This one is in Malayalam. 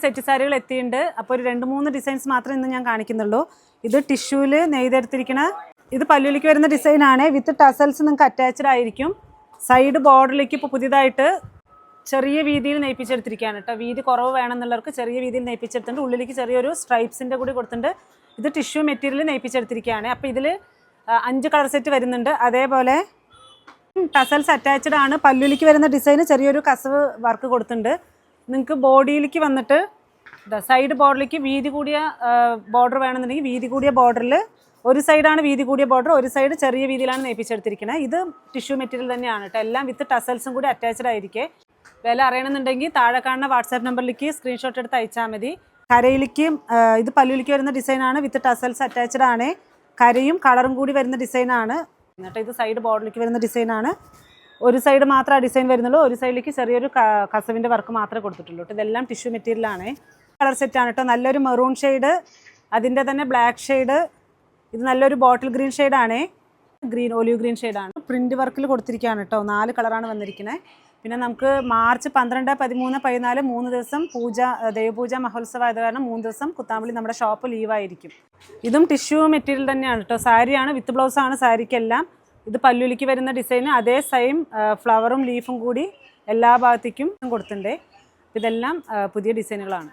സെറ്റ് സാരികൾ എത്തിയിട്ടുണ്ട്. അപ്പോൾ ഒരു 2-3 ഡിസൈൻസ് മാത്രമേ ഇന്ന് ഞാൻ കാണിക്കുന്നുള്ളൂ. ഇത് ടിഷ്യൂവിൽ നെയ്തെടുത്തിരിക്കുന്ന, ഇത് പല്ലുവിലേക്ക് വരുന്ന ഡിസൈനാണ്. വിത്ത് ടസൽസ് നിങ്ങൾക്ക് അറ്റാച്ച്ഡ് ആയിരിക്കും. സൈഡ് ബോർഡറിലേക്ക് ഇപ്പോൾ പുതിയതായിട്ട് ചെറിയ വീതിയിൽ നെയ്പ്പിച്ചെടുത്തിരിക്കുകയാണ് കേട്ടോ. വീതി കുറവ് വേണമെന്നുള്ളവർക്ക് ചെറിയ വീതിയിൽ നെയ്പ്പിച്ചെടുത്തിട്ടുണ്ട്. ഉള്ളിലേക്ക് ചെറിയൊരു സ്ട്രൈപ്സിൻ്റെ കൂടി കൊടുത്തിട്ടുണ്ട്. ഇത് ടിഷ്യൂ മെറ്റീരിയൽ നെയ്പ്പിച്ചെടുത്തിരിക്കുകയാണ്. അപ്പോൾ ഇതിൽ 5 കളർ സെറ്റ് വരുന്നുണ്ട്. അതേപോലെ ടസൽസ് അറ്റാച്ച്ഡ് ആണ്. പല്ലുവിലേക്ക് വരുന്ന ഡിസൈന് ചെറിയൊരു കസവ് വർക്ക് കൊടുത്തിട്ടുണ്ട്. നിങ്ങൾക്ക് ബോഡിയിലേക്ക് വന്നിട്ട് സൈഡ് ബോർഡറിലേക്ക് വീതി കൂടിയ ബോർഡർ വേണമെന്നുണ്ടെങ്കിൽ വീതി കൂടിയ ബോർഡറിൽ ഒരു സൈഡാണ് വീതി കൂടിയ ബോർഡർ, ഒരു സൈഡ് ചെറിയ വീതിയിലാണ് നെയ്പ്പിച്ചെടുത്തിരിക്കുന്നത്. ഇത് ടിഷ്യൂ മെറ്റീരിയൽ തന്നെയാണ് കേട്ടോ. എല്ലാം വിത്ത് ടസൽസും കൂടി അറ്റാച്ച്ഡ് ആയിരിക്കെ. വില അറിയണമെന്നുണ്ടെങ്കിൽ താഴെ കാണുന്ന വാട്സാപ്പ് നമ്പറിലേക്ക് സ്ക്രീൻഷോട്ട് എടുത്ത് അയച്ചാൽ മതി. കരയിലേക്കും ഇത് പല്ലുവിലേക്ക് വരുന്ന ഡിസൈനാണ്. വിത്ത് ടസൽസ് അറ്റാച്ച്ഡ് ആണ്. കരയും കളറും കൂടി വരുന്ന ഡിസൈനാണ്. എന്നിട്ട് ഇത് സൈഡ് ബോർഡറിലേക്ക് വരുന്ന ഡിസൈനാണ്. ഒരു സൈഡ് മാത്രമേ ആ ഡിസൈൻ വരുന്നുള്ളൂ. ഒരു സൈഡിലേക്ക് ചെറിയൊരു കസവിൻ്റെ വർക്ക് മാത്രമേ കൊടുത്തിട്ടുള്ളൂ. ഇതെല്ലാം ടിഷ്യൂ മെറ്റീരിയലാണ്. കളർ സെറ്റാണ് കേട്ടോ. നല്ലൊരു മെറൂൺ ഷെയ്ഡ്, അതിൻ്റെ തന്നെ ബ്ലാക്ക് ഷെയ്ഡ്, ഇത് നല്ലൊരു ബോട്ടിൽ ഗ്രീൻ ഷെയ്ഡാണ്. ഒലിവ് ഗ്രീൻ ഷെയ്ഡാണ്. പ്രിൻറ്റ് വർക്കിൽ കൊടുത്തിരിക്കുകയാണ് കേട്ടോ. 4 കളറാണ് വന്നിരിക്കുന്നത്. പിന്നെ നമുക്ക് മാർച്ച് 12, 13, 14 3 ദിവസം ദേവപൂജ മഹോത്സവം ആയത് കാരണം 3 ദിവസം കുത്താമ്പള്ളി നമ്മുടെ ഷോപ്പ് ലീവായിരിക്കും. ഇതും ടിഷ്യൂ മെറ്റീരിയൽ തന്നെയാണ് കേട്ടോ. സാരിയാണ്, വിത്ത് ബ്ലൗസാണ് സാരിക്കെല്ലാം. ഇത് പല്ലുവിലേക്ക് വരുന്ന ഡിസൈന് അതേ സെയിം ഫ്ലവറും ലീഫും കൂടി എല്ലാ ഭാഗത്തേക്കും കൊടുത്തിട്ടുണ്ട്. ഇതെല്ലാം പുതിയ ഡിസൈനുകളാണ്.